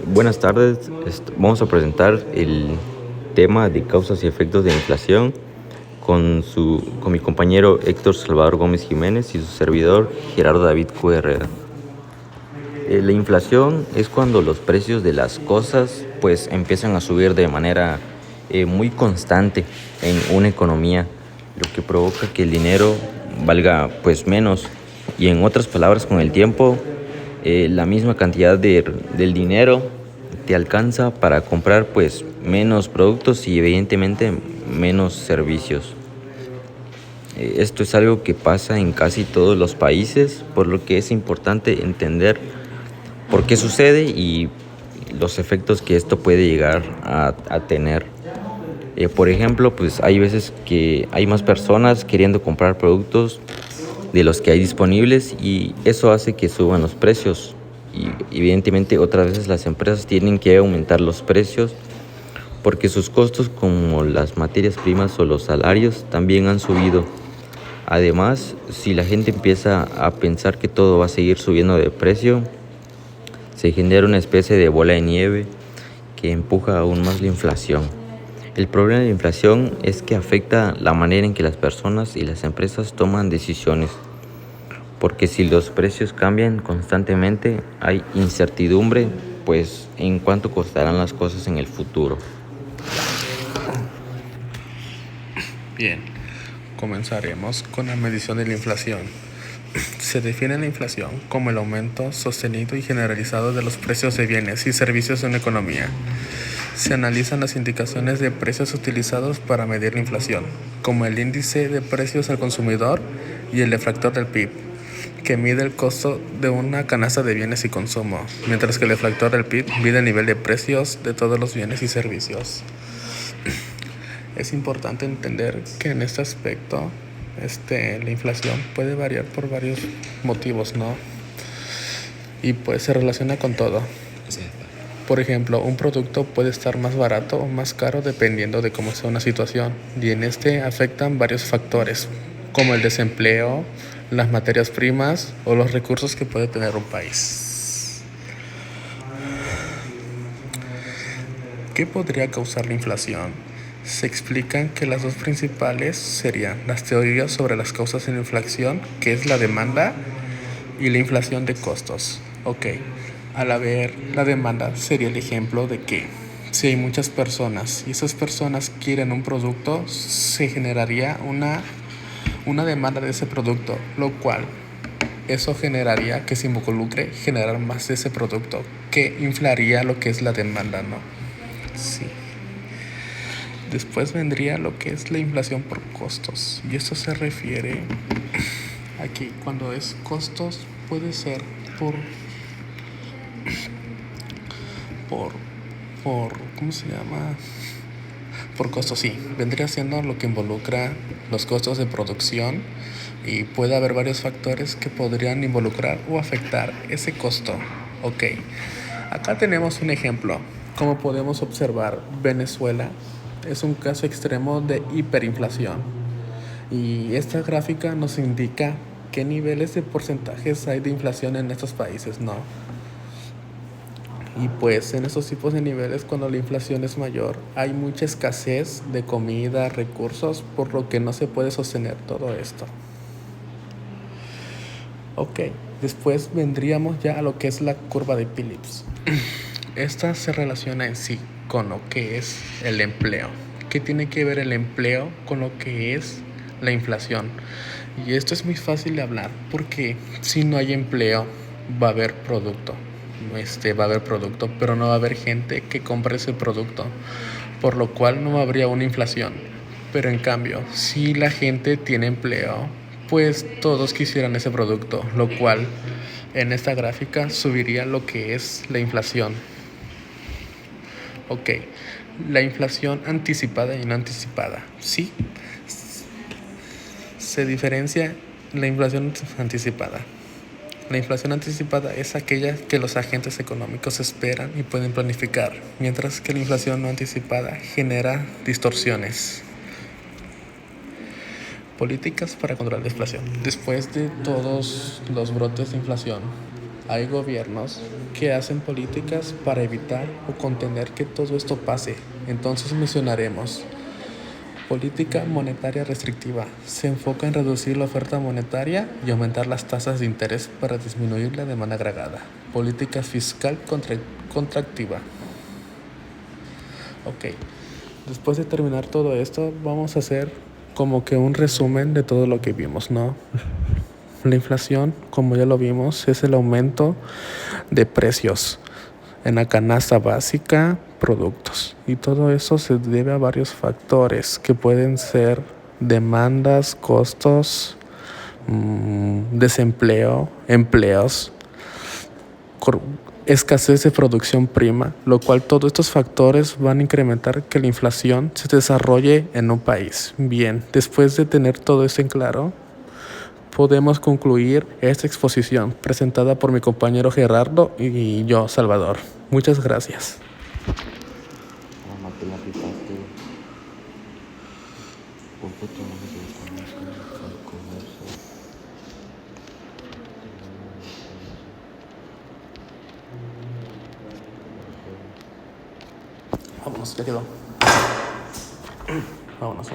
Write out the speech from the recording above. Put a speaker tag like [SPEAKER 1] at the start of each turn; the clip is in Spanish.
[SPEAKER 1] Buenas tardes, vamos a presentar el tema de causas y efectos de la inflación con mi compañero Héctor Salvador Gómez Jiménez y su servidor Gerardo David Herrera. La inflación es cuando los precios de las cosas pues empiezan a subir de manera muy constante en una economía, lo que provoca que el dinero valga pues menos, y en otras palabras, con el tiempo la misma cantidad del dinero te alcanza para comprar pues menos productos y evidentemente menos servicios. Esto es algo que pasa en casi todos los países, por lo que es importante entender por qué sucede y los efectos que esto puede llegar a tener. Por ejemplo, pues hay veces que hay más personas queriendo comprar productos de los que hay disponibles, y eso hace que suban los precios. Y evidentemente otras veces las empresas tienen que aumentar los precios porque sus costos, como las materias primas o los salarios, también han subido. Además, si la gente empieza a pensar que todo va a seguir subiendo de precio, se genera una especie de bola de nieve que empuja aún más la inflación. El problema de la inflación es que afecta la manera en que las personas y las empresas toman decisiones, porque si los precios cambian constantemente, hay incertidumbre pues en cuánto costarán las cosas en el futuro.
[SPEAKER 2] Bien, comenzaremos con la medición de la inflación. Se define la inflación como el aumento sostenido y generalizado de los precios de bienes y servicios de una economía. Se analizan las indicaciones de precios utilizados para medir la inflación, como el índice de precios al consumidor y el deflactor del PIB, que mide el costo de una canasta de bienes y consumo, mientras que el deflactor del PIB mide el nivel de precios de todos los bienes y servicios. Es importante entender que en este aspecto la inflación puede variar por varios motivos, ¿no? Y pues se relaciona con todo. Por ejemplo, un producto puede estar más barato o más caro dependiendo de cómo sea una situación, y en afectan varios factores, como el desempleo, las materias primas o los recursos que puede tener un país. ¿Qué podría causar la inflación? Se explican que las dos principales serían las teorías sobre las causas de la inflación, que es la demanda y la inflación de costos. Al haber la demanda sería el ejemplo de que si hay muchas personas y esas personas quieren un producto, se generaría una demanda de ese producto, lo cual eso generaría que se involucre generar más de ese producto, que inflaría lo que es la demanda, ¿no? Sí. Después vendría lo que es la inflación por costos, y esto se refiere a que cuando es costos puede ser ¿cómo se llama? Por costos, sí. Vendría siendo lo que involucra los costos de producción, y puede haber varios factores que podrían involucrar o afectar ese costo. Acá tenemos un ejemplo. Como podemos observar, Venezuela es un caso extremo de hiperinflación, y esta gráfica nos indica qué niveles de porcentajes hay de inflación en estos países, ¿no? Y pues en estos tipos de niveles, cuando la inflación es mayor, hay mucha escasez de comida, recursos, por lo que no se puede sostener todo esto. Después vendríamos ya a lo que es la curva de Phillips. Esta se relaciona en sí con lo que es el empleo. ¿Qué tiene que ver el empleo con lo que es la inflación? Y esto es muy fácil de hablar, porque si no hay empleo, va a haber producto. Va a haber producto, pero no va a haber gente que compre ese producto, por lo cual no habría una inflación. Pero en cambio, si la gente tiene empleo, pues todos quisieran ese producto, lo cual en esta gráfica subiría lo que es la inflación. La inflación anticipada y no anticipada. Sí, se diferencia la inflación anticipada. La inflación anticipada es aquella que los agentes económicos esperan y pueden planificar, mientras que la inflación no anticipada genera distorsiones. Políticas para controlar la inflación. Después de todos los brotes de inflación, Hay gobiernos que hacen políticas para evitar o contener que todo esto pase. Entonces mencionaremos política monetaria restrictiva. Se enfoca en reducir la oferta monetaria y aumentar las tasas de interés para disminuir la demanda agregada. Política fiscal contractiva. Ok, después de terminar todo esto, vamos a hacer como que un resumen de todo lo que vimos, ¿no? La inflación, como ya lo vimos, es el aumento de precios en la canasta básica, productos. Y todo eso se debe a varios factores que pueden ser demandas, costos, desempleo, empleos, escasez de producción prima, lo cual todos estos factores van a incrementar que la inflación se desarrolle en un país. Bien, después de tener todo esto en claro, podemos concluir esta exposición presentada por mi compañero Gerardo y yo, Salvador. Muchas gracias. Vámonos, ya quedó. Vámonos.